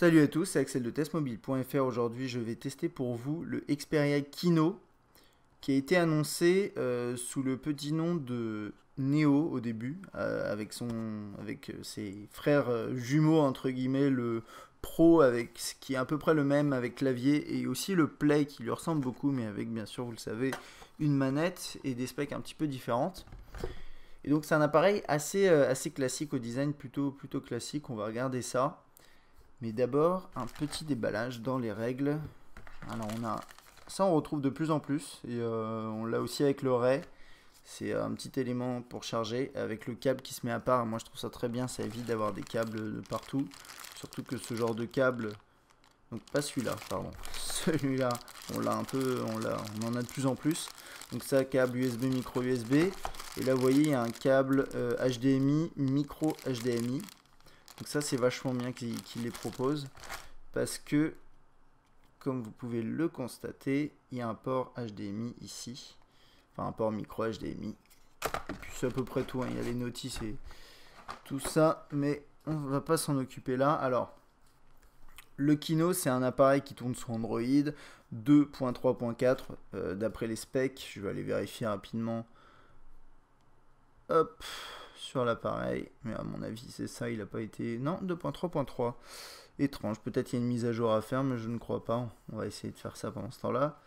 Salut à tous, c'est Axel de testmobile.fr. Aujourd'hui, je vais tester pour vous le Xperia Kino qui a été annoncé sous le petit nom de Neo au début, avec ses frères jumeaux, entre guillemets, le Pro avec ce qui est à peu près le même avec clavier et aussi le Play qui lui ressemble beaucoup, mais avec bien sûr, vous le savez, une manette et des specs un petit peu différentes. Et donc, c'est un appareil assez classique au design, plutôt classique. On va regarder ça. Mais d'abord, un petit déballage dans les règles. Alors ça on retrouve de plus en plus, et on l'a aussi avec le Ray. C'est un petit élément pour charger, avec le câble qui se met à part. Moi je trouve ça très bien, ça évite d'avoir des câbles de partout. Surtout que ce genre de câble, donc pas celui-là, pardon. Celui-là, on l'a un peu, on en a de plus en plus. Donc ça, câble USB, micro USB. Et là vous voyez, il y a un câble HDMI, micro HDMI. Donc ça c'est vachement bien qu'il les propose parce que comme vous pouvez le constater, il y a un port HDMI ici, enfin un port micro HDMI. Et puis c'est à peu près tout, hein. Il y a les notices et tout ça, mais on ne va pas s'en occuper là. Alors, le Kino c'est un appareil qui tourne sous Android 2.3.4 d'après les specs. Je vais aller vérifier rapidement. Hop, sur l'appareil, mais à mon avis c'est ça, il n'a pas été... Non, 2.3.3. Étrange, peut-être il y a une mise à jour à faire, mais je ne crois pas. On va essayer de faire ça pendant ce temps-là.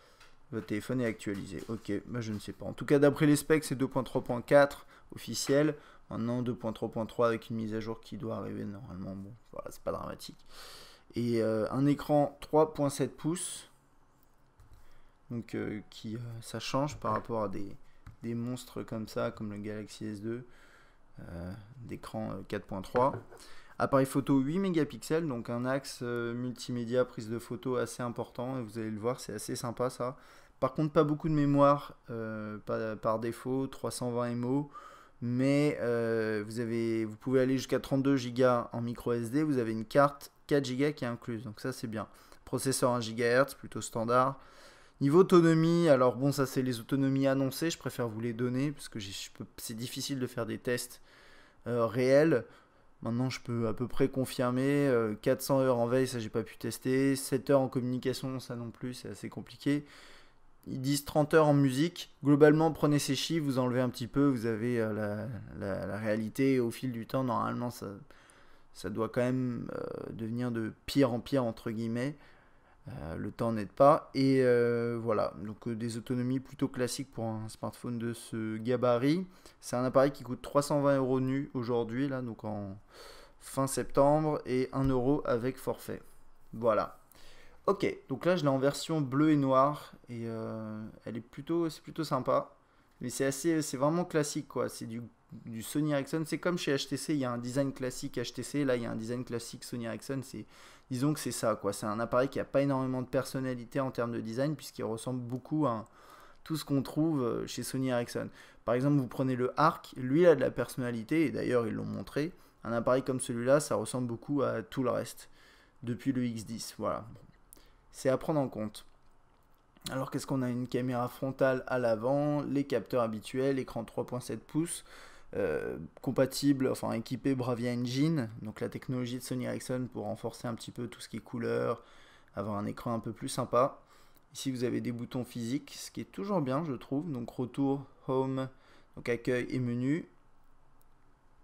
Votre téléphone est actualisé. Ok, bah je ne sais pas. En tout cas, d'après les specs, c'est 2.3.4 officiel. Maintenant, 2.3.3 avec une mise à jour qui doit arriver normalement. Bon, voilà, c'est pas dramatique. Et un écran 3.7 pouces. Donc, ça change par rapport à des monstres comme ça, comme le Galaxy S2. D'écran 4.3. Appareil photo 8 mégapixels, donc un axe multimédia, prise de photo assez important, et vous allez le voir, c'est assez sympa ça. Par contre, pas beaucoup de mémoire par défaut, 320 MO, mais vous pouvez aller jusqu'à 32 Go en micro SD, vous avez une carte 4 Go qui est incluse, donc ça c'est bien. Processeur 1 GHz, plutôt standard. Niveau autonomie, alors bon, ça c'est les autonomies annoncées, je préfère vous les donner, parce que c'est difficile de faire des tests réels. Maintenant, je peux à peu près confirmer. 400 heures en veille, ça j'ai pas pu tester. 7 heures en communication, ça non plus, c'est assez compliqué. Ils disent 30 heures en musique. Globalement, prenez ces chiffres, vous enlevez un petit peu, vous avez la réalité. Au fil du temps, normalement, ça doit quand même devenir de pire en pire, entre guillemets. Le temps n'aide pas. Et voilà, donc des autonomies plutôt classiques pour un smartphone de ce gabarit. C'est un appareil qui coûte 320 € nu aujourd'hui, là, donc en fin septembre, et 1 € avec forfait. Voilà. Ok, donc là je l'ai en version bleu et noir, et c'est plutôt sympa. Mais c'est vraiment classique quoi. C'est du Sony Ericsson. C'est comme chez HTC, il y a un design classique HTC, là il y a un design classique Sony Ericsson. Disons que c'est ça quoi. C'est un appareil qui n'a pas énormément de personnalité en termes de design puisqu'il ressemble beaucoup à tout ce qu'on trouve chez Sony Ericsson. Par exemple, vous prenez le Arc, lui il a de la personnalité et d'ailleurs ils l'ont montré. Un appareil comme celui-là, ça ressemble beaucoup à tout le reste depuis le X10. Voilà. C'est à prendre en compte. Alors qu'est-ce qu'on a? Une caméra frontale à l'avant, les capteurs habituels, écran 3.7 pouces, compatible, enfin équipé Bravia Engine, donc la technologie de Sony Ericsson pour renforcer un petit peu tout ce qui est couleur, avoir un écran un peu plus sympa. Ici vous avez des boutons physiques, ce qui est toujours bien je trouve, donc retour, home, donc accueil et menu.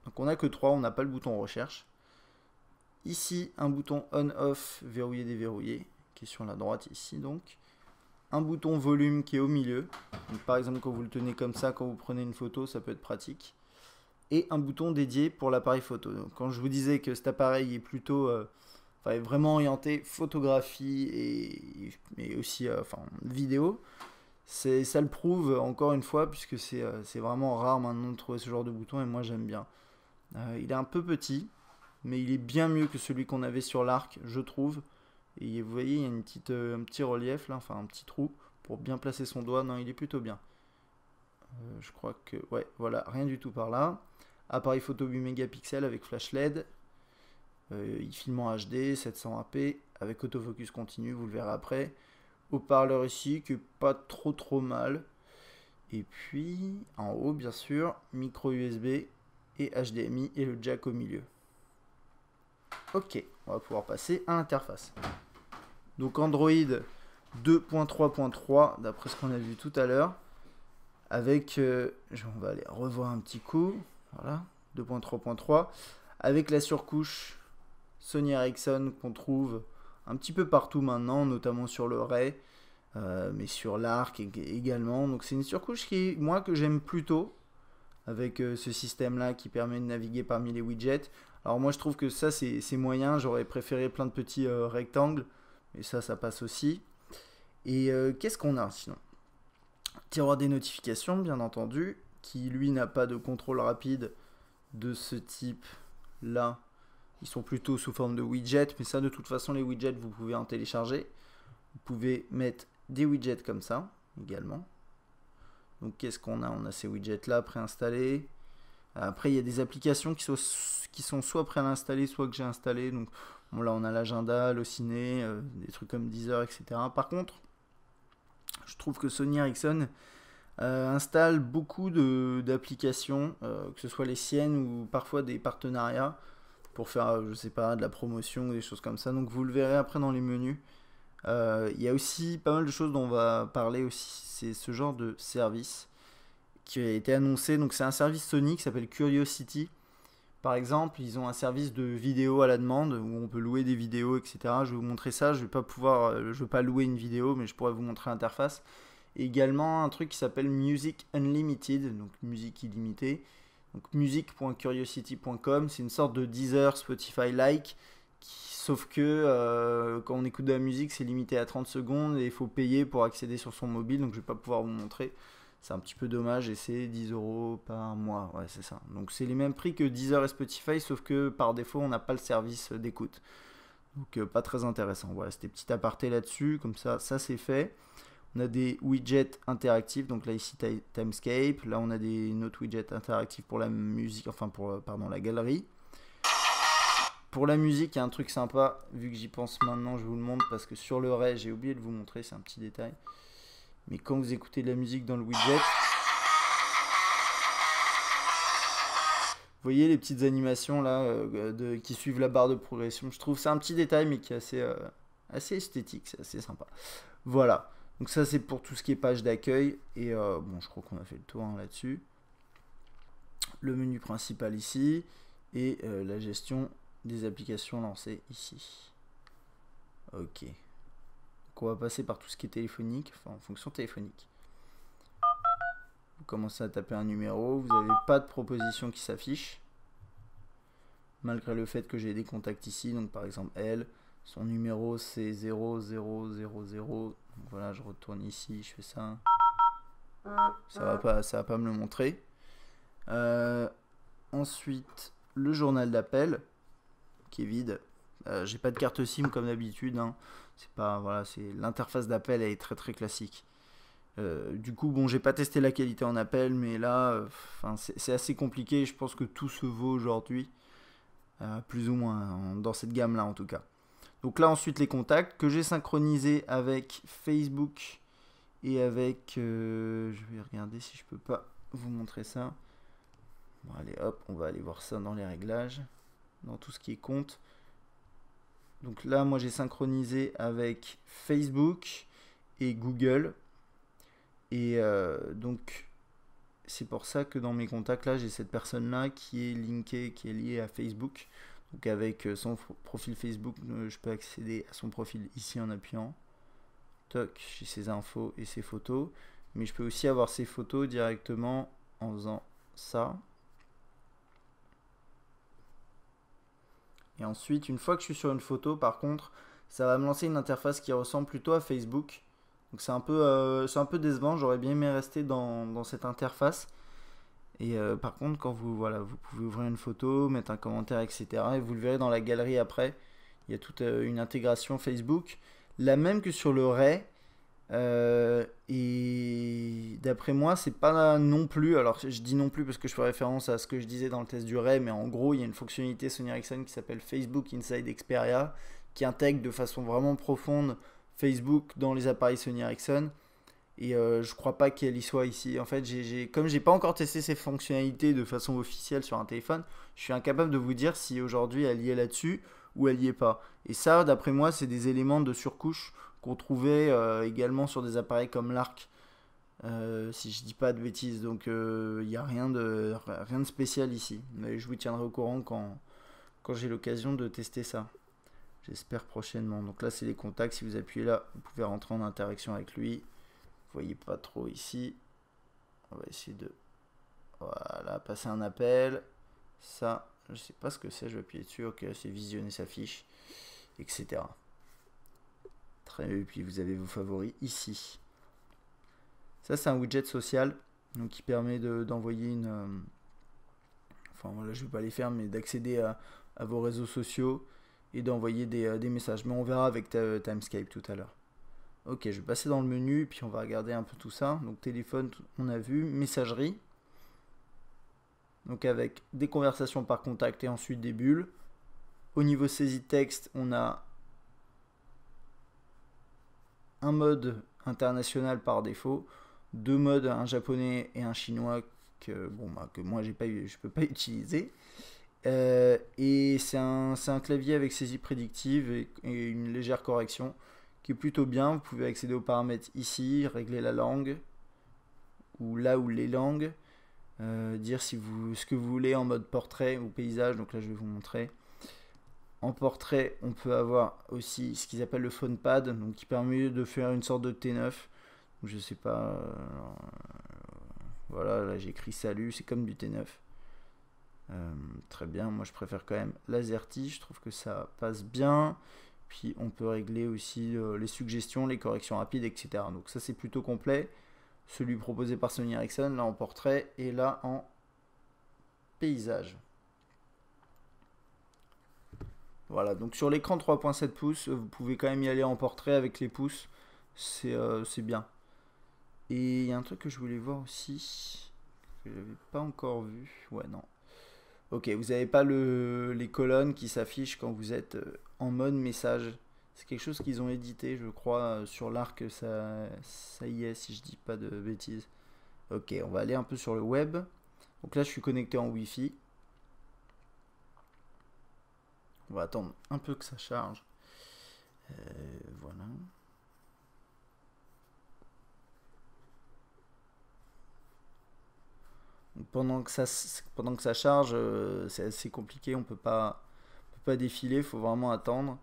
Donc on n'a que 3, on n'a pas le bouton recherche. Ici un bouton on-off, verrouiller, déverrouiller, qui est sur la droite ici donc. Un bouton volume qui est au milieu. Donc, par exemple, quand vous le tenez comme ça, quand vous prenez une photo, ça peut être pratique. Et un bouton dédié pour l'appareil photo. Donc, quand je vous disais que cet appareil est plutôt vraiment orienté photographie mais aussi vidéo, ça le prouve encore une fois, puisque c'est vraiment rare maintenant de trouver ce genre de bouton, et moi j'aime bien. Il est un peu petit, mais il est bien mieux que celui qu'on avait sur l'Arc, je trouve. Et vous voyez, il y a un petit relief là, enfin un petit trou pour bien placer son doigt. Non, il est plutôt bien. Je crois que, ouais, voilà, rien du tout par là. Appareil photo 8 mégapixels avec flash LED. Il filme en HD, 720p, avec autofocus continu, vous le verrez après. Haut-parleur ici, qui est pas trop mal. Et puis, en haut, bien sûr, micro USB et HDMI et le jack au milieu. Ok, on va pouvoir passer à l'interface. Donc Android 2.3.3, d'après ce qu'on a vu tout à l'heure, avec, on va aller revoir un petit coup, voilà, 2.3.3, avec la surcouche Sony Ericsson qu'on trouve un petit peu partout maintenant, notamment sur le Ray, mais sur l'Arc également. Donc c'est une surcouche qui, moi, que j'aime plutôt, avec ce système-là qui permet de naviguer parmi les widgets. Alors moi je trouve que ça c'est moyen, j'aurais préféré plein de petits rectangles, mais ça passe aussi. Et qu'est-ce qu'on a sinon? Tiroir des notifications bien entendu, qui lui n'a pas de contrôle rapide de ce type là. Ils sont plutôt sous forme de widgets, mais ça de toute façon les widgets vous pouvez en télécharger. Vous pouvez mettre des widgets comme ça également. Donc qu'est-ce qu'on a? On a ces widgets là préinstallés. Après il y a des applications qui sont soit préinstallées, soit que j'ai installées. Donc bon, là on a l'agenda, le ciné, des trucs comme Deezer, etc. Par contre, je trouve que Sony Ericsson installe beaucoup d'applications, que ce soit les siennes ou parfois des partenariats pour faire, je sais pas, de la promotion ou des choses comme ça. Donc vous le verrez après dans les menus. Il y a aussi pas mal de choses dont on va parler aussi. C'est ce genre de service qui a été annoncé. Donc c'est un service Sony qui s'appelle Curiosity. Par exemple, ils ont un service de vidéo à la demande où on peut louer des vidéos, etc. Je vais vous montrer ça. Je vais pas louer une vidéo, mais je pourrais vous montrer l'interface. Et également un truc qui s'appelle Music Unlimited, donc musique illimitée. Donc music.curiosity.com, c'est une sorte de Deezer, Spotify-like, sauf que quand on écoute de la musique, c'est limité à 30 secondes et il faut payer pour accéder sur son mobile, donc je vais pas pouvoir vous montrer. C'est un petit peu dommage et c'est 10 € par mois, ouais c'est ça. Donc c'est les mêmes prix que Deezer et Spotify, sauf que par défaut on n'a pas le service d'écoute. Donc pas très intéressant. Voilà, c'était petit aparté là-dessus, comme ça c'est fait. On a des widgets interactifs, donc là ici Timescape, là on a des autres widgets interactifs pour la musique, enfin pour la galerie. Pour la musique, il y a un truc sympa, vu que j'y pense maintenant, je vous le montre parce que sur le Ray, j'ai oublié de vous montrer, c'est un petit détail. Mais quand vous écoutez de la musique dans le widget, vous voyez les petites animations là qui suivent la barre de progression. Je trouve c'est un petit détail mais qui est assez esthétique, c'est assez sympa. Voilà. Donc ça c'est pour tout ce qui est page d'accueil. Et bon, je crois qu'on a fait le tour là-dessus. Le menu principal ici. Et la gestion des applications lancées ici. Ok. Donc on va passer par tout ce qui est téléphonique, enfin en fonction téléphonique. Vous commencez à taper un numéro, vous n'avez pas de proposition qui s'affiche. Malgré le fait que j'ai des contacts ici, donc par exemple elle, son numéro c'est 0000. Donc voilà, je retourne ici, je fais ça. Ça va pas me le montrer. Ensuite, le journal d'appel qui est vide. J'ai pas de carte SIM comme d'habitude. Hein. C'est pas voilà, c'est l'interface d'appel elle est très très classique. Du coup, bon, j'ai pas testé la qualité en appel, mais là, c'est assez compliqué. Je pense que tout se vaut aujourd'hui, plus ou moins dans cette gamme-là en tout cas. Donc là, ensuite les contacts que j'ai synchronisés avec Facebook et avec. Je vais regarder si je peux pas vous montrer ça. Bon, allez, hop, on va aller voir ça dans les réglages, dans tout ce qui est compte. Donc là, moi, j'ai synchronisé avec Facebook et Google. Et donc, c'est pour ça que dans mes contacts, là, j'ai cette personne-là qui est linkée, qui est liée à Facebook. Donc avec son profil Facebook, je peux accéder à son profil ici en appuyant. Toc, j'ai ses infos et ses photos. Mais je peux aussi avoir ses photos directement en faisant ça. Et ensuite, une fois que je suis sur une photo, par contre, ça va me lancer une interface qui ressemble plutôt à Facebook. Donc c'est un peu décevant, j'aurais bien aimé rester dans cette interface. Et par contre, quand vous pouvez ouvrir une photo, mettre un commentaire, etc. Et vous le verrez dans la galerie après. Il y a toute une intégration Facebook, la même que sur le Ray. Et d'après moi, c'est pas non plus. Alors je dis non plus parce que je fais référence à ce que je disais dans le test du Ray, mais en gros, il y a une fonctionnalité Sony Ericsson qui s'appelle Facebook Inside Xperia, qui intègre de façon vraiment profonde Facebook dans les appareils Sony Ericsson. Et je crois pas qu'elle y soit ici. En fait, comme j'ai pas encore testé ces fonctionnalités de façon officielle sur un téléphone, je suis incapable de vous dire si aujourd'hui elle y est là-dessus ou elle n'y est pas. Et ça, d'après moi, c'est des éléments de surcouche qu'on trouvait également sur des appareils comme l'Arc, si je dis pas de bêtises. Donc il n'y a rien de spécial ici. Mais je vous tiendrai au courant quand j'ai l'occasion de tester ça. J'espère prochainement. Donc là, c'est les contacts. Si vous appuyez là, vous pouvez rentrer en interaction avec lui. Vous voyez pas trop ici. On va essayer de voilà, passer un appel. Ça, je sais pas ce que c'est. Je vais appuyer dessus. Ok, c'est visionner sa fiche, etc. Très bien. Et puis vous avez vos favoris ici. Ça, c'est un widget social, donc qui permet d'envoyer une. Enfin voilà, je vais pas les faire, mais d'accéder à vos réseaux sociaux et d'envoyer des messages. Mais on verra avec Timescape tout à l'heure. Ok, je vais passer dans le menu, puis on va regarder un peu tout ça. Donc téléphone, on a vu. Messagerie. Donc avec des conversations par contact et ensuite des bulles. Au niveau saisie de texte, on a un mode international par défaut, deux modes, un japonais et un chinois que moi je peux pas utiliser. Et c'est un clavier avec saisie prédictive et une légère correction qui est plutôt bien. Vous pouvez accéder aux paramètres ici, régler la langue ou là où les langues, dire ce que vous voulez en mode portrait ou paysage. Donc là je vais vous montrer. En portrait, on peut avoir aussi ce qu'ils appellent le phone pad, donc qui permet de faire une sorte de T9. Donc, je sais pas. Voilà, là j'ai écrit salut, c'est comme du T9. Très bien, moi je préfère quand même l'AZERTY, je trouve que ça passe bien. Puis on peut régler aussi les suggestions, les corrections rapides, etc. Donc ça c'est plutôt complet. Celui proposé par Sony Ericsson, là en portrait et là en paysage. Voilà, donc sur l'écran 3.7 pouces, vous pouvez quand même y aller en portrait avec les pouces, c'est bien. Et il y a un truc que je voulais voir aussi, que je n'avais pas encore vu, ouais non. Ok, vous n'avez pas les colonnes qui s'affichent quand vous êtes en mode message. C'est quelque chose qu'ils ont édité, je crois, sur l'Arc, ça y est, si je dis pas de bêtises. Ok, on va aller un peu sur le web. Donc là, je suis connecté en Wi-Fi. On va attendre un peu que ça charge. Voilà. Donc pendant que ça charge, c'est assez compliqué. On peut pas défiler. Il faut vraiment attendre.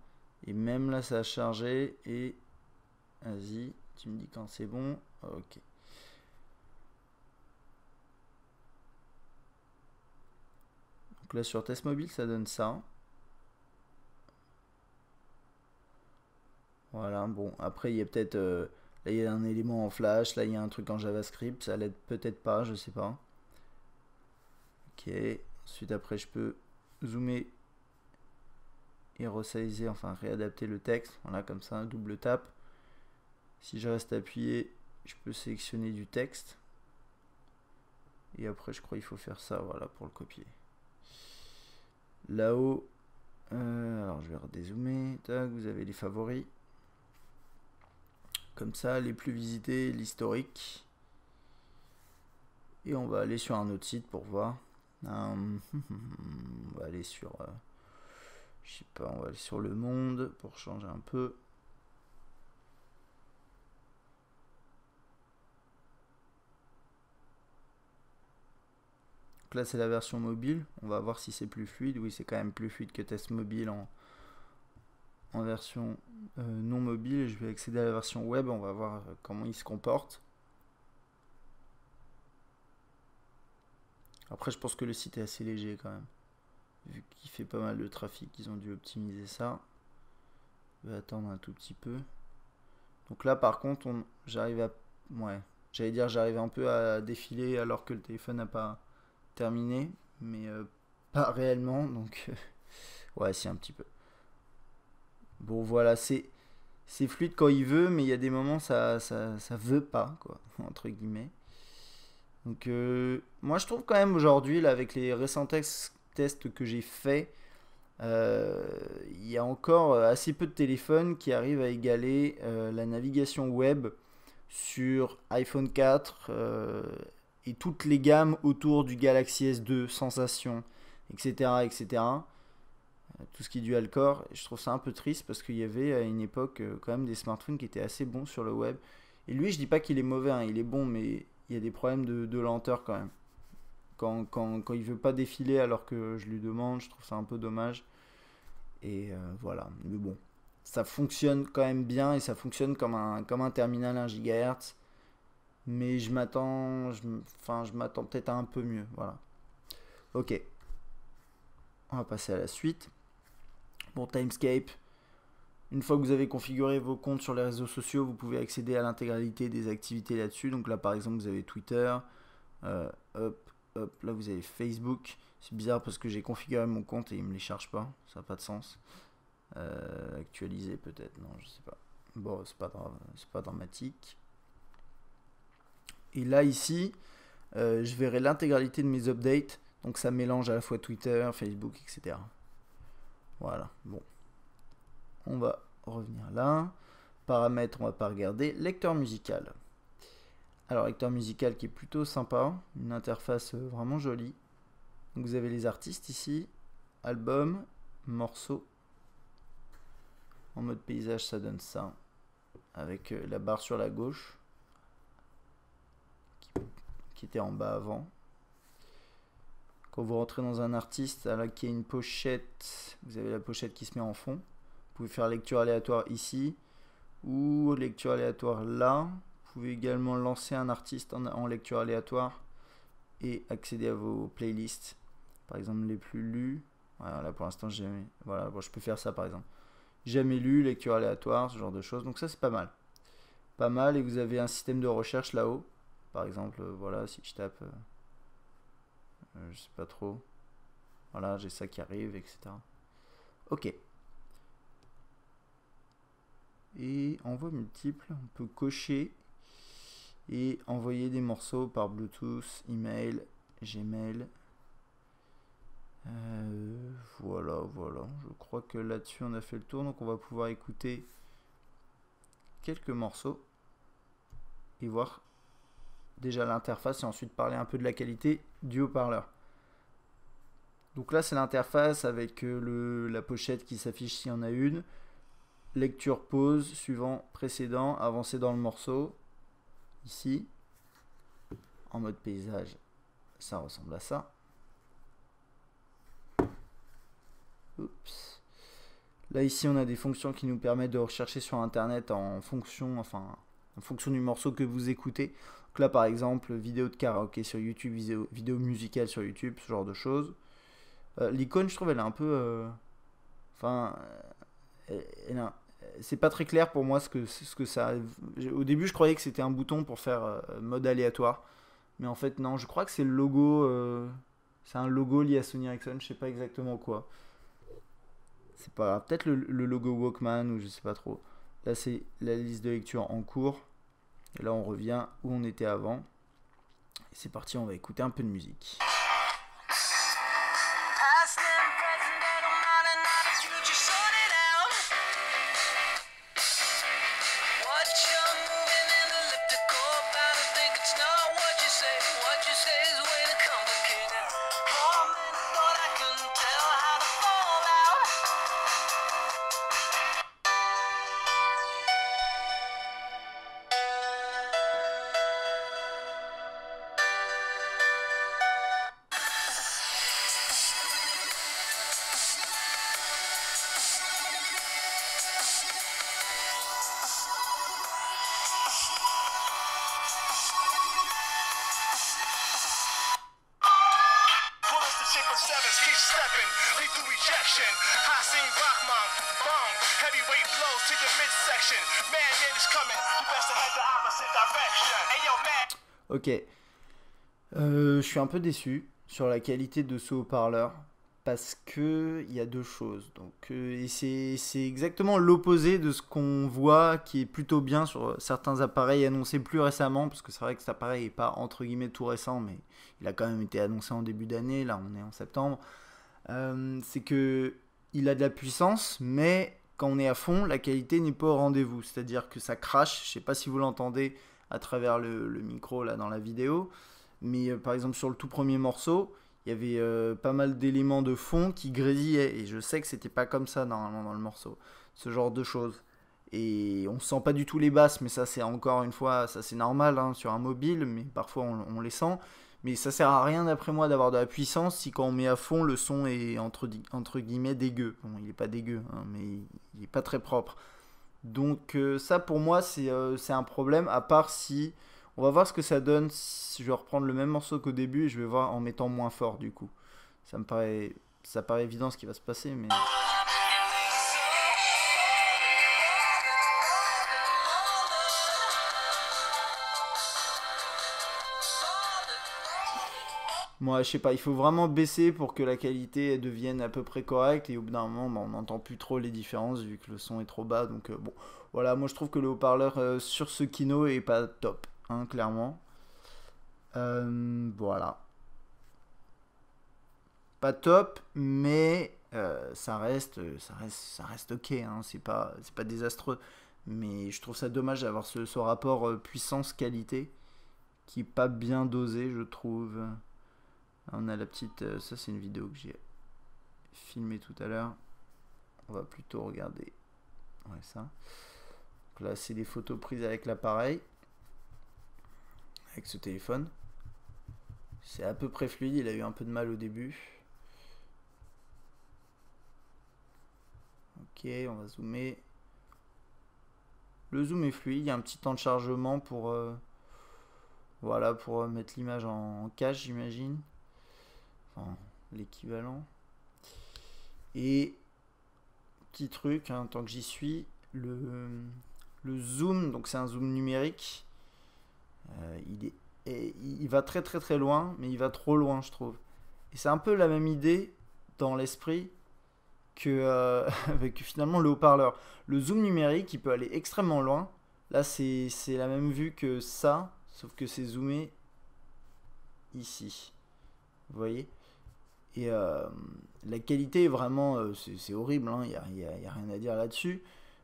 Et même là, ça a chargé. Et vas-y, tu me dis quand c'est bon. Ok. Donc là, sur test mobile, ça donne ça. Voilà, bon, après il y a peut-être là il y a un élément en flash, là il y a un truc en JavaScript, ça l'aide peut-être pas, je sais pas. Ok, ensuite après je peux zoomer et resizer, enfin réadapter le texte, voilà comme ça, double tap. Si je reste appuyé, je peux sélectionner du texte. Et après je crois qu'il faut faire ça, voilà, pour le copier. Là-haut, alors je vais redézoomer, tac, vous avez les favoris. Comme ça, les plus visités, l'historique. Et on va aller sur un autre site pour voir. On va aller sur, je sais pas, on va aller sur Le Monde pour changer un peu. Donc là, c'est la version mobile. On va voir si c'est plus fluide. Oui, c'est quand même plus fluide que test mobile en version non mobile. Je vais accéder à la version web. On va voir comment il se comporte. Après, je pense que le site est assez léger quand même. Vu qu'il fait pas mal de trafic, ils ont dû optimiser ça. Je vais attendre un tout petit peu. Donc là, par contre, j'arrive à... Ouais, j'allais dire j'arrive un peu à défiler alors que le téléphone n'a pas terminé. Mais pas réellement, donc... ouais, si, un petit peu. Bon, voilà, c'est fluide quand il veut, mais il y a des moments ça veut pas, quoi, entre guillemets. Donc moi je trouve quand même aujourd'hui, là, avec les récents tests que j'ai fait, il y a encore assez peu de téléphones qui arrivent à égaler la navigation web sur iPhone 4 et toutes les gammes autour du Galaxy S2, Sensation, etc. etc. tout ce qui est dual core. Je trouve ça un peu triste parce qu'il y avait à une époque quand même des smartphones qui étaient assez bons sur le web. Et lui, je dis pas qu'il est mauvais, hein, il est bon, mais il y a des problèmes de lenteur quand même. Quand il veut pas défiler alors que je lui demande, je trouve ça un peu dommage. Et voilà, mais bon, ça fonctionne quand même bien et ça fonctionne comme un terminal 1 GHz. Mais je m'attends peut-être à un peu mieux. Voilà. Ok, on va passer à la suite. Bon, Timescape. Une fois que vous avez configuré vos comptes sur les réseaux sociaux, vous pouvez accéder à l'intégralité des activités là-dessus. Donc là, par exemple, vous avez Twitter. Là, vous avez Facebook. C'est bizarre parce que j'ai configuré mon compte et il ne me les charge pas. Ça n'a pas de sens. Actualiser peut-être. Non, je sais pas. Bon, c'est pas grave. C'est pas dramatique. Et là, ici, je verrai l'intégralité de mes updates. Donc ça mélange à la fois Twitter, Facebook, etc. Voilà. Bon. On va revenir là. Paramètres, on va pas regarder. Lecteur musical. Alors, lecteur musical qui est plutôt sympa. Une interface vraiment jolie. Donc, vous avez les artistes ici. Album, morceaux. En mode paysage, ça donne ça. Avec la barre sur la gauche. Qui était en bas avant. Quand vous rentrez dans un artiste, là qui a une pochette, vous avez la pochette qui se met en fond. Vous pouvez faire lecture aléatoire ici. Ou lecture aléatoire là. Vous pouvez également lancer un artiste en lecture aléatoire et accéder à vos playlists. Par exemple, les plus lus. Voilà, là pour l'instant, jamais. Voilà, bon, je peux faire ça par exemple. Jamais lu, lecture aléatoire, ce genre de choses. Donc ça, c'est pas mal. Pas mal. Et vous avez un système de recherche là-haut. Par exemple, voilà, si je tape, je sais pas trop. Voilà, j'ai ça qui arrive, etc. Ok. Et envoi multiple, on peut cocher et envoyer des morceaux par Bluetooth, email, Gmail. Voilà. Je crois que là-dessus on a fait le tour, donc on va pouvoir écouter quelques morceaux et voir déjà l'interface et ensuite parler un peu de la qualité du haut-parleur. Donc là c'est l'interface avec la pochette qui s'affiche s'il y en a une. Lecture, pause, suivant, précédent, avancer dans le morceau. Ici, en mode paysage, ça ressemble à ça. Oups. Là ici on a des fonctions qui nous permettent de rechercher sur internet en fonction du morceau que vous écoutez. Donc là par exemple vidéo de karaoké sur YouTube, vidéo musicale sur YouTube, ce genre de choses. L'icône je trouve elle est un peu c'est pas très clair pour moi ce que ça. Au début je croyais que c'était un bouton pour faire mode aléatoire, mais en fait non, je crois que c'est le logo, c'est un logo lié à Sony Ericsson, je sais pas exactement quoi. C'est pas peut-être le logo Walkman ou je sais pas trop. Là c'est la liste de lecture en cours. Et là on revient où on était avant. Et c'est parti, on va écouter un peu de musique. Ok, je suis un peu déçu sur la qualité de ce haut-parleur parce que il y a deux choses. Donc, et c'est exactement l'opposé de ce qu'on voit qui est plutôt bien sur certains appareils annoncés plus récemment, parce que c'est vrai que cet appareil n'est pas entre guillemets tout récent, mais il a quand même été annoncé en début d'année. Là, on est en septembre. C'est que il a de la puissance, mais quand on est à fond, la qualité n'est pas au rendez-vous. C'est-à-dire que ça crache. Je sais pas si vous l'entendez à travers le micro là dans la vidéo, mais par exemple sur le tout premier morceau, il il y avait pas mal d'éléments de fond qui grésillaient. Et je sais que c'était pas comme ça normalement dans le morceau. Ce genre de choses. Et on sent pas du tout les basses, mais ça c'est encore une fois, ça c'est normal hein, sur un mobile, mais parfois on les sent. Mais ça sert à rien d'après moi d'avoir de la puissance si quand on met à fond le son est entre guillemets dégueu. Bon, il est pas dégueu, hein, mais il est pas très propre. Donc ça pour moi c'est un problème, à part si... On va voir ce que ça donne si je vais reprendre le même morceau qu'au début et je vais voir en mettant moins fort du coup. Ça paraît évident ce qui va se passer, mais... Moi, je sais pas, il faut vraiment baisser pour que la qualité elle devienne à peu près correcte et au bout d'un moment, bah, on n'entend plus trop les différences vu que le son est trop bas. Donc bon, voilà, moi je trouve que le haut-parleur sur ce Kino est pas top, hein, clairement. Voilà, pas top, mais ça reste ok, hein, c'est pas désastreux. Mais je trouve ça dommage d'avoir ce rapport puissance-qualité qui est pas bien dosé, je trouve. On a la petite... ça, c'est une vidéo que j'ai filmée tout à l'heure. On va plutôt regarder. Ouais, ça. Donc là, c'est des photos prises avec l'appareil. Avec ce téléphone. C'est à peu près fluide. Il a eu un peu de mal au début. Ok, on va zoomer. Le zoom est fluide. Il y a un petit temps de chargement pour... voilà, pour mettre l'image en cache, j'imagine. Enfin, l'équivalent. Et petit truc, hein, tant que j'y suis, le zoom, donc c'est un zoom numérique, il va très très très loin, mais il va trop loin, je trouve. Et c'est un peu la même idée dans l'esprit avec finalement le haut-parleur. Le zoom numérique, il peut aller extrêmement loin. Là, c'est la même vue que ça, sauf que c'est zoomé ici. Vous voyez? Et la qualité est vraiment... c'est horrible, il n'y a rien à dire là-dessus.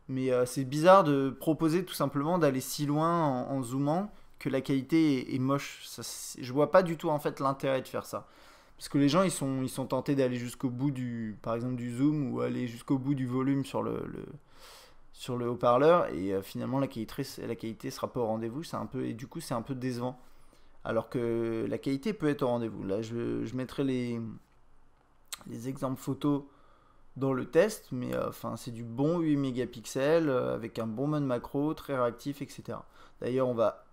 Mais c'est bizarre de proposer tout simplement d'aller si loin en zoomant que la qualité est moche. Ça, je vois pas du tout en fait l'intérêt de faire ça. Parce que les gens ils sont tentés d'aller jusqu'au bout par exemple du zoom ou aller jusqu'au bout du volume sur le haut-parleur et finalement la qualité sera pas au rendez-vous. Et du coup c'est un peu décevant. Alors que la qualité peut être au rendez-vous. Là je mettrai les exemples photos dans le test, mais enfin c'est du bon 8 mégapixels avec un bon mode macro, très réactif, etc. D'ailleurs, on va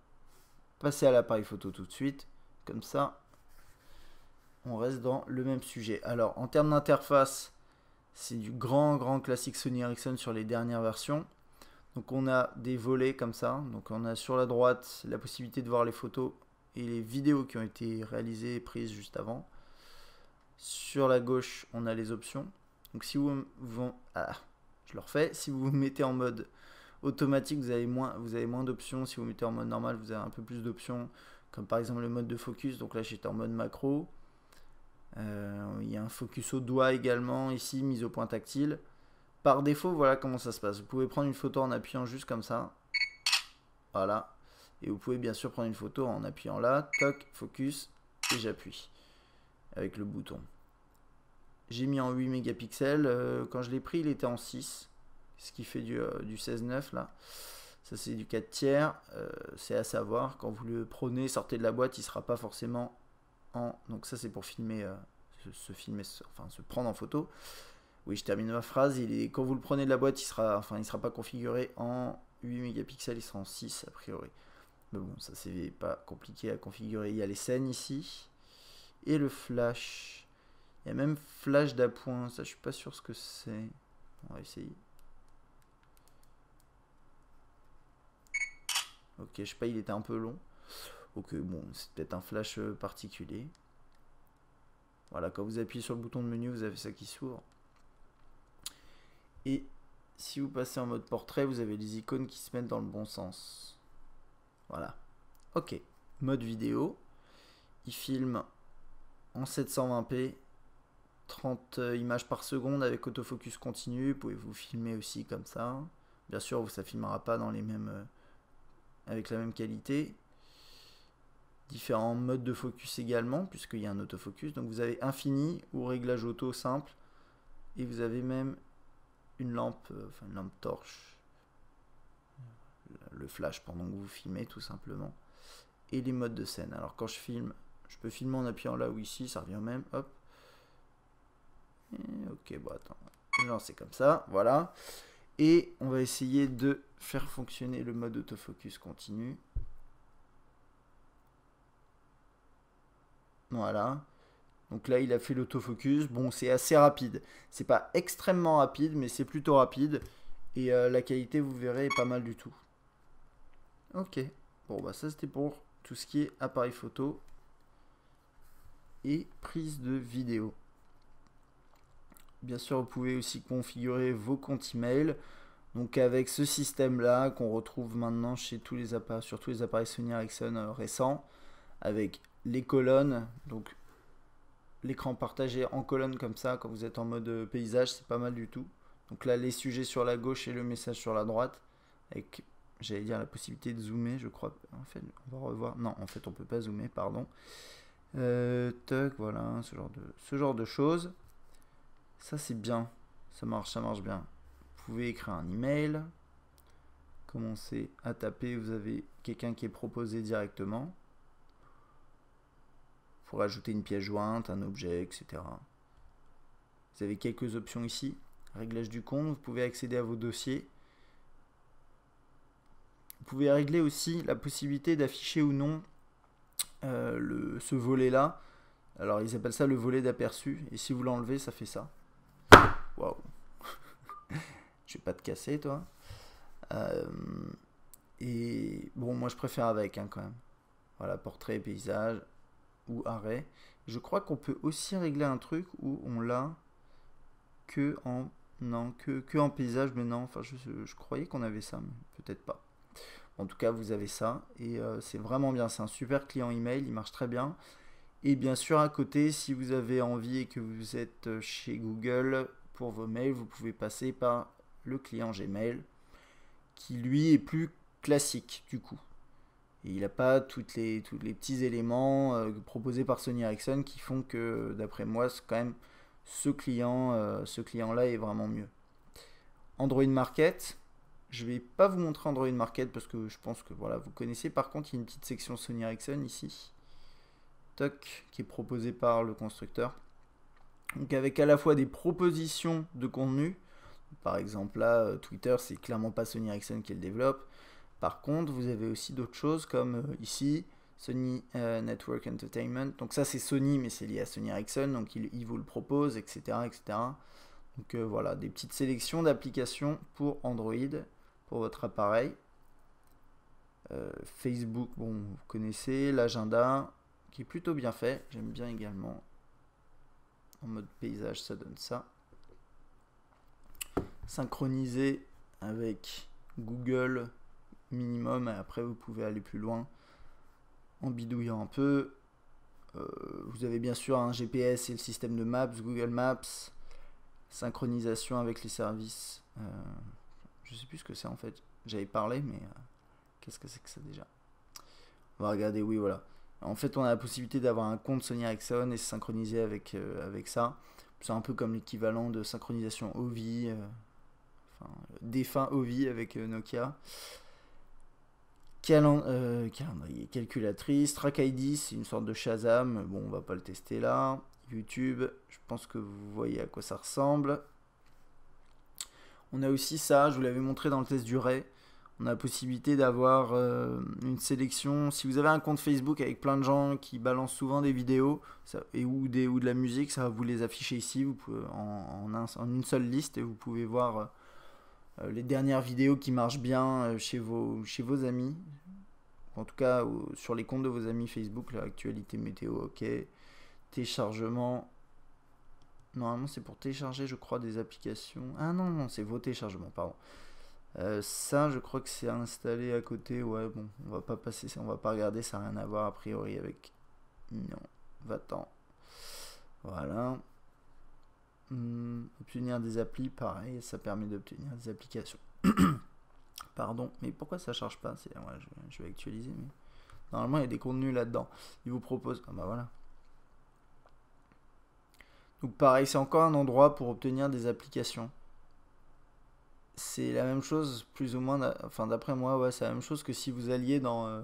passer à l'appareil photo tout de suite, comme ça, on reste dans le même sujet. Alors, en termes d'interface, c'est du grand classique Sony Ericsson sur les dernières versions. Donc, on a des volets comme ça. Donc, on a sur la droite la possibilité de voir les photos et les vidéos qui ont été réalisées et prises juste avant. Sur la gauche, on a les options. Donc si je le refais, si vous vous mettez en mode automatique, vous avez moins d'options. Si vous mettez en mode normal, vous avez un peu plus d'options, comme par exemple le mode de focus. Donc là, j'étais en mode macro. Il y a un focus au doigt également, ici, mise au point tactile. Par défaut, voilà comment ça se passe. Vous pouvez prendre une photo en appuyant juste comme ça. Voilà. Et vous pouvez bien sûr prendre une photo en appuyant là, toc, focus, et j'appuie avec le bouton. J'ai mis en 8 mégapixels. Quand je l'ai pris, il était en 6. Ce qui fait du 16:9 là. Ça, c'est du 4 tiers. C'est à savoir, quand vous le prenez, sortez de la boîte, il ne sera pas forcément en. Donc, ça, c'est pour filmer, se prendre en photo. Oui, je termine ma phrase. Quand vous le prenez de la boîte, il sera pas configuré en 8 mégapixels, il sera en 6 a priori. Mais bon, ça, c'est pas compliqué à configurer. Il y a les scènes ici. Et le flash. Il y a même flash d'appoint, ça je suis pas sûr ce que c'est. On va essayer. Ok, je sais pas, il était un peu long. Ok, bon, c'est peut-être un flash particulier. Voilà, quand vous appuyez sur le bouton de menu, vous avez ça qui s'ouvre. Et si vous passez en mode portrait, vous avez les icônes qui se mettent dans le bon sens. Voilà. Ok, mode vidéo. Il filme en 720p. 30 images par seconde avec autofocus continu. Vous pouvez vous filmer aussi comme ça. Bien sûr, ça ne filmera pas dans les mêmes, avec la même qualité. différents modes de focus également, puisqu'il y a un autofocus. Donc vous avez infini ou réglage auto simple, et vous avez même une lampe, enfin une lampe torche, le flash pendant que vous filmez tout simplement, et les modes de scène. Alors quand je filme, je peux filmer en appuyant là ou ici, ça revient au même, hop. Et ok, bon attends, non c'est comme ça, voilà. Et on va essayer de faire fonctionner le mode autofocus continu. Voilà. Donc là, il a fait l'autofocus. Bon, c'est assez rapide. C'est pas extrêmement rapide, mais c'est plutôt rapide. Et la qualité, vous verrez, est pas mal du tout. Ok. Bon, bah ça, c'était pour tout ce qui est appareil photo et prise de vidéo. Bien sûr, vous pouvez aussi configurer vos comptes email. Donc avec ce système-là, qu'on retrouve maintenant chez tous les appareils, sur tous les appareils Sony Ericsson récents, avec les colonnes, donc l'écran partagé en colonne comme ça, quand vous êtes en mode paysage, c'est pas mal du tout. Donc là, les sujets sur la gauche et le message sur la droite, avec, j'allais dire, la possibilité de zoomer, je crois. En fait, on va revoir. Non, en fait, on peut pas zoomer, pardon. Tac, voilà, ce genre de choses. Ça, c'est bien. Ça marche bien. Vous pouvez écrire un email. Commencez à taper, vous avez quelqu'un qui est proposé directement. Pour ajouter une pièce jointe, un objet, etc. Vous avez quelques options ici. Réglage du compte, vous pouvez accéder à vos dossiers. Vous pouvez régler aussi la possibilité d'afficher ou non ce volet-là. Alors ils appellent ça le volet d'aperçu. Et si vous l'enlevez, ça fait ça. Waouh. Je vais pas te casser, toi. Et bon, moi je préfère avec quand même. Voilà, portrait, paysage ou arrêt. Je crois qu'on peut aussi régler un truc où on l'a que en paysage, mais non, enfin je croyais qu'on avait ça, mais peut-être pas. En tout cas, vous avez ça et c'est vraiment bien. C'est un super client email, il marche très bien. Et bien sûr, à côté, si vous avez envie et que vous êtes chez Google pour vos mails, vous pouvez passer par le client Gmail qui lui est plus classique du coup. Et il n'a pas tous les petits éléments proposés par Sony Ericsson qui font que, d'après moi, quand même, ce client-là est vraiment mieux. Android Market, je ne vais pas vous montrer Android Market parce que je pense que voilà, vous connaissez. Par contre, il y a une petite section Sony Ericsson ici, toc, qui est proposée par le constructeur. Donc avec à la fois des propositions de contenu. Par exemple là, Twitter, c'est clairement pas Sony Ericsson qui le développe. Par contre, vous avez aussi d'autres choses comme ici, Sony Network Entertainment. Donc ça, c'est Sony, mais c'est lié à Sony Ericsson. Donc il vous le propose, etc. etc. Donc voilà, des petites sélections d'applications pour Android, pour votre appareil. Facebook, bon, vous connaissez. L'agenda, qui est plutôt bien fait. J'aime bien également. En mode paysage, ça donne ça. Synchronisé avec Google minimum, et après vous pouvez aller plus loin en bidouillant un peu. Vous avez bien sûr un GPS et le système de Maps, Google Maps, synchronisation avec les services. Je sais plus ce que c'est en fait, j'avais parlé, mais qu'est-ce que c'est que ça déjà? On va regarder, oui, voilà. En fait, on a la possibilité d'avoir un compte Sony Ericsson et se synchroniser avec ça. C'est un peu comme l'équivalent de synchronisation Ovi, défunt Ovi avec Nokia. Calendrier, calculatrice, Track ID, c'est une sorte de Shazam. Bon, on va pas le tester là. YouTube, je pense que vous voyez à quoi ça ressemble. On a aussi ça, je vous l'avais montré dans le test du Ray. On a la possibilité d'avoir une sélection. Si vous avez un compte Facebook avec plein de gens qui balancent souvent des vidéos ou de la musique, ça va vous les afficher ici. Vous pouvez, en une seule liste et vous pouvez voir les dernières vidéos qui marchent bien chez vos amis. En tout cas, sur les comptes de vos amis Facebook, l'actualité météo, ok. Téléchargement. Normalement, c'est pour télécharger, je crois, des applications. Ah non, c'est vos téléchargements, pardon. Ça, je crois que c'est installé à côté. Ouais, bon, on va pas passer ça, on va pas regarder, ça n'a rien à voir a priori avec. Non, va-t'en. Voilà. Obtenir des applis, pareil, ça permet d'obtenir des applications. Pardon, mais pourquoi ça charge pas? Ouais, je vais actualiser, mais Normalement, il y a des contenus là-dedans. Il vous propose... Ah bah voilà. Donc pareil, c'est encore un endroit pour obtenir des applications. C'est la même chose, plus ou moins, enfin d'après moi, ouais, c'est la même chose que si vous alliez dans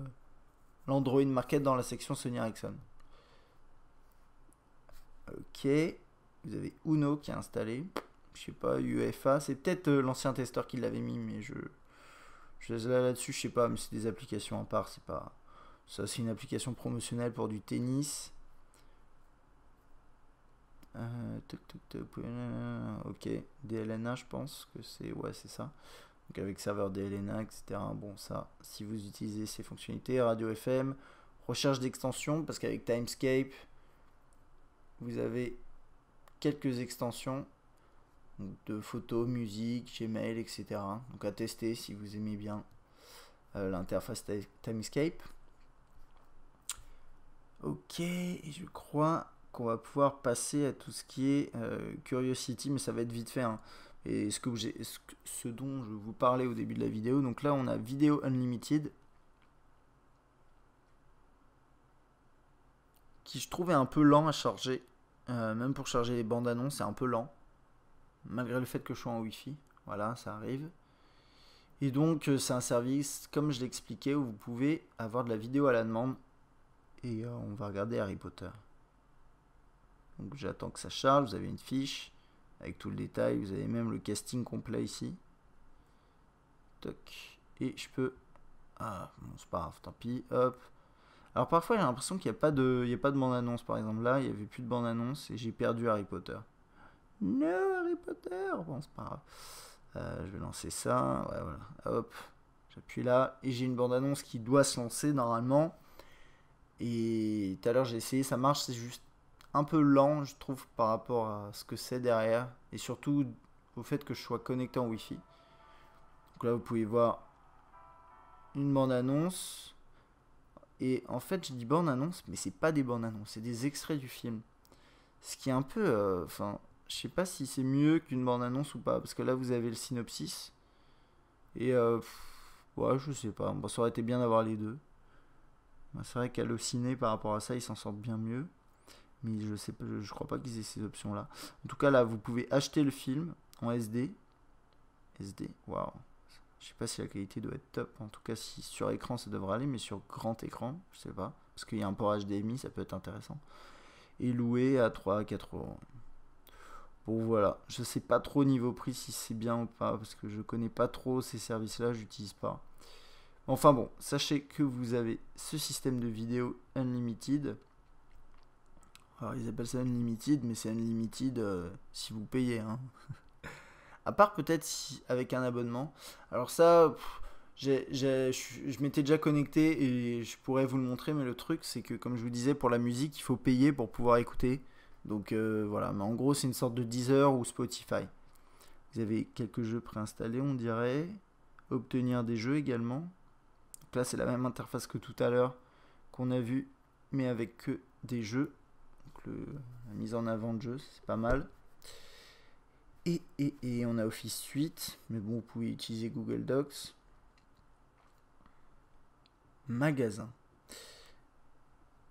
l'Android Market dans la section Sony Ericsson. Ok, vous avez Uno qui est installé. Je sais pas, UEFA, c'est peut-être l'ancien testeur qui l'avait mis, mais je laisse là-dessus, je sais pas, mais c'est des applications à part, c'est pas... Ça, c'est une application promotionnelle pour du tennis. Ok, DLNA, je pense que c'est... Ouais, c'est ça. Donc avec serveur DLNA, etc. Bon, ça, si vous utilisez ces fonctionnalités, radio FM, recherche d'extensions, parce qu'avec Timescape, vous avez quelques extensions de photos, musique, Gmail, etc. Donc à tester si vous aimez bien l'interface Timescape. Ok, et je crois qu'on va pouvoir passer à tout ce qui est Curiosity, mais ça va être vite fait. Hein. Et ce dont je vous parlais au début de la vidéo. Donc là, on a Video Unlimited, qui je trouve est un peu lent à charger. Même pour charger les bandes annonces, c'est un peu lent. Malgré le fait que je sois en Wi-Fi. Voilà, ça arrive. Et donc, c'est un service, comme je l'expliquais, où vous pouvez avoir de la vidéo à la demande. Et on va regarder Harry Potter. Donc j'attends que ça charge, vous avez une fiche avec tout le détail, vous avez même le casting complet ici. Toc. Et je peux... Ah, bon, c'est pas grave, tant pis, hop. Alors parfois j'ai l'impression qu'il n'y a pas de bande-annonce, par exemple là, il n'y avait plus de bande-annonce et j'ai perdu Harry Potter. No, Harry Potter. Bon, c'est pas grave. Je vais lancer ça, ouais, voilà, hop. J'appuie là et j'ai une bande-annonce qui doit se lancer normalement. Et tout à l'heure j'ai essayé, ça marche, c'est juste un peu lent je trouve par rapport à ce que c'est derrière. Et surtout au fait que je sois connecté en Wi-Fi. Donc là vous pouvez voir une bande-annonce. Et en fait je dis bande-annonce, mais c'est pas des bandes-annonces, c'est des extraits du film. Ce qui est un peu... Enfin, je sais pas si c'est mieux qu'une bande-annonce ou pas. Parce que là vous avez le synopsis. Et ouais, je sais pas. Bon, ça aurait été bien d'avoir les deux. C'est vrai qu'Allociné par rapport à ça, ils s'en sortent bien mieux. Mais je sais pas, je crois pas qu'ils aient ces options là. En tout cas là, vous pouvez acheter le film en SD. SD, waouh. Je sais pas si la qualité doit être top. En tout cas, si sur écran ça devrait aller, mais sur grand écran, je sais pas. Parce qu'il y a un port HDMI, ça peut être intéressant. Et loué à 3 à 4 euros. Bon voilà, je sais pas trop niveau prix si c'est bien ou pas. Parce que je connais pas trop ces services là, j'utilise pas. Enfin bon, sachez que vous avez ce système de vidéo Unlimited. Alors ils appellent ça Unlimited, mais c'est Unlimited si vous payez. Hein. À part peut-être si, avec un abonnement. Alors ça, je m'étais déjà connecté et je pourrais vous le montrer, mais le truc c'est que comme je vous disais, pour la musique, il faut payer pour pouvoir écouter. Donc voilà, mais en gros c'est une sorte de Deezer ou Spotify. Vous avez quelques jeux préinstallés, on dirait. Obtenir des jeux également. Donc là, c'est la même interface que tout à l'heure qu'on a vu, mais avec que des jeux. Donc la mise en avant de jeux, c'est pas mal. Et on a Office Suite, mais bon, vous pouvez utiliser Google Docs. Magasin.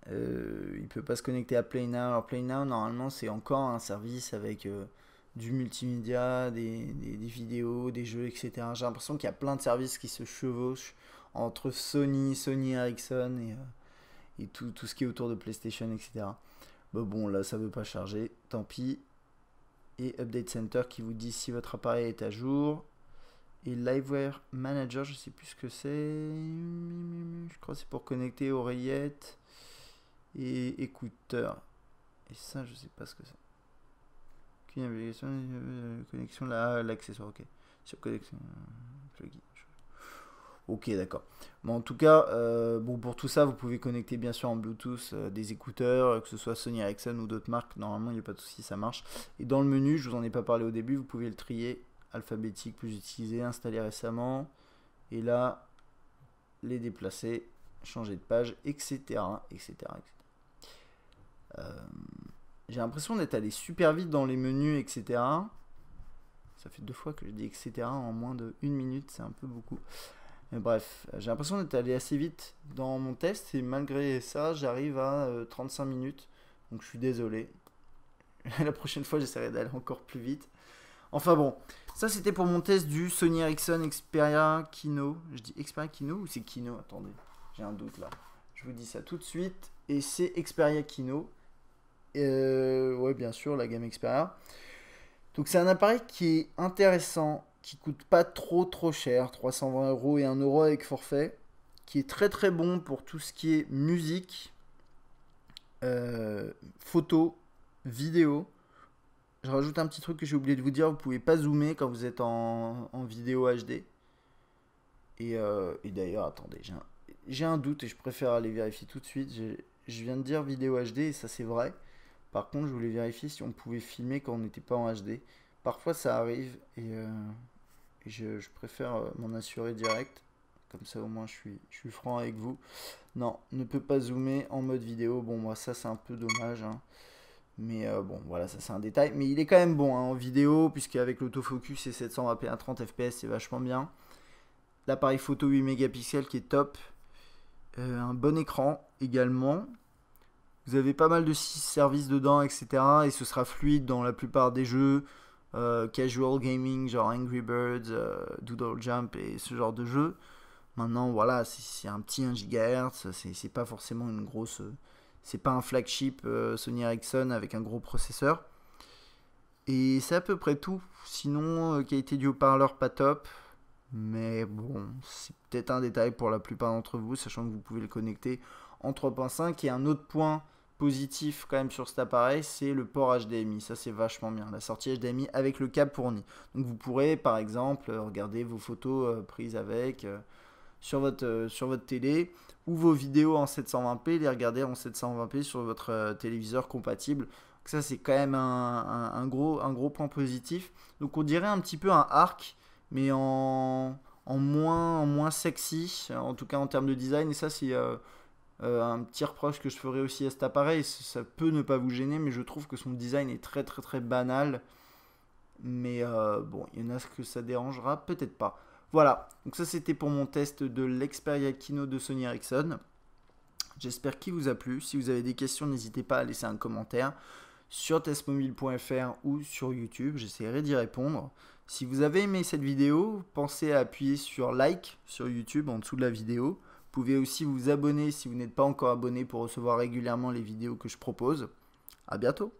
Il peut pas se connecter à Play Now. Alors Play Now, normalement, c'est encore un service avec du multimédia, des vidéos, des jeux, etc. J'ai l'impression qu'il y a plein de services qui se chevauchent entre Sony Ericsson et tout ce qui est autour de PlayStation, etc. Bon, là, ça veut pas charger, tant pis. Et Update Center qui vous dit si votre appareil est à jour. Et Liveware Manager, je sais plus ce que c'est. Je crois que c'est pour connecter oreillettes et écouteurs. Et ça, je sais pas ce que c'est. Connexion là, l'accessoire, ok. Sur connexion plugin. Ok, d'accord. Bon, en tout cas, bon, pour tout ça, vous pouvez connecter bien sûr en Bluetooth des écouteurs, que ce soit Sony Ericsson ou d'autres marques. Normalement, il n'y a pas de souci, ça marche. Et dans le menu, je vous en ai pas parlé au début, vous pouvez le trier alphabétique, plus utilisé, installé récemment. Et là, les déplacer, changer de page, etc. etc., etc. J'ai l'impression d'être allé super vite dans les menus, etc. Ça fait 2 fois que je dis etc. en moins de 1 minute, c'est un peu beaucoup. Mais bref, j'ai l'impression d'être allé assez vite dans mon test et malgré ça, j'arrive à 35 minutes. Donc je suis désolé. La prochaine fois, j'essaierai d'aller encore plus vite. Enfin bon, ça c'était pour mon test du Sony Ericsson Xperia Kino. Je dis Xperia Kino ou c'est Kino? Attendez, j'ai un doute là. Je vous dis ça tout de suite. Et c'est Xperia Kino. Ouais, bien sûr, la gamme Xperia. Donc c'est un appareil qui est intéressant, qui coûte pas trop cher, 320 euros et 1 euro avec forfait, qui est très très bon pour tout ce qui est musique, photo, vidéo. Je rajoute un petit truc que j'ai oublié de vous dire, vous pouvez pas zoomer quand vous êtes en vidéo HD. Et d'ailleurs, attendez, j'ai un doute et je préfère aller vérifier tout de suite. Je viens de dire vidéo HD et ça c'est vrai. Par contre, je voulais vérifier si on pouvait filmer quand on n'était pas en HD. Parfois ça arrive et je préfère m'en assurer direct. Comme ça au moins je suis franc avec vous. Non, ne peut pas zoomer en mode vidéo. Bon, moi ça c'est un peu dommage, hein. Mais bon, voilà, ça c'est un détail. Mais il est quand même bon hein, en vidéo, puisqu'avec l'autofocus et 720p à 30 fps, c'est vachement bien. L'appareil photo 8 mégapixels qui est top. Un bon écran également. Vous avez pas mal de services dedans, etc. Et ce sera fluide dans la plupart des jeux. Casual gaming, genre Angry Birds, Doodle Jump et ce genre de jeux. Maintenant, voilà, c'est un petit 1 GHz. C'est pas forcément une grosse... c'est pas un flagship Sony Ericsson avec un gros processeur. Et c'est à peu près tout. Sinon, qualité du haut-parleur pas top. Mais bon, c'est peut-être un détail pour la plupart d'entre vous, sachant que vous pouvez le connecter en 3.5. Et un autre point positif quand même sur cet appareil, c'est le port HDMI. Ça c'est vachement bien, la sortie HDMI avec le câble fourni. Donc vous pourrez par exemple regarder vos photos prises avec sur votre télé, ou vos vidéos en 720p, les regarder en 720p sur votre téléviseur compatible. Donc ça c'est quand même un gros point positif. Donc on dirait un petit peu un Arc, mais en moins sexy, en tout cas en termes de design. Et ça c'est un petit reproche que je ferai aussi à cet appareil. Ça peut ne pas vous gêner, mais je trouve que son design est très banal. Mais bon, il y en a ce que ça dérangera, peut-être pas. Voilà, donc ça c'était pour mon test de l'Xperia Kino de Sony Ericsson. J'espère qu'il vous a plu. Si vous avez des questions, n'hésitez pas à laisser un commentaire sur testmobile.fr ou sur YouTube. J'essaierai d'y répondre. Si vous avez aimé cette vidéo, pensez à appuyer sur like sur YouTube en dessous de la vidéo. Vous pouvez aussi vous abonner si vous n'êtes pas encore abonné pour recevoir régulièrement les vidéos que je propose. À bientôt.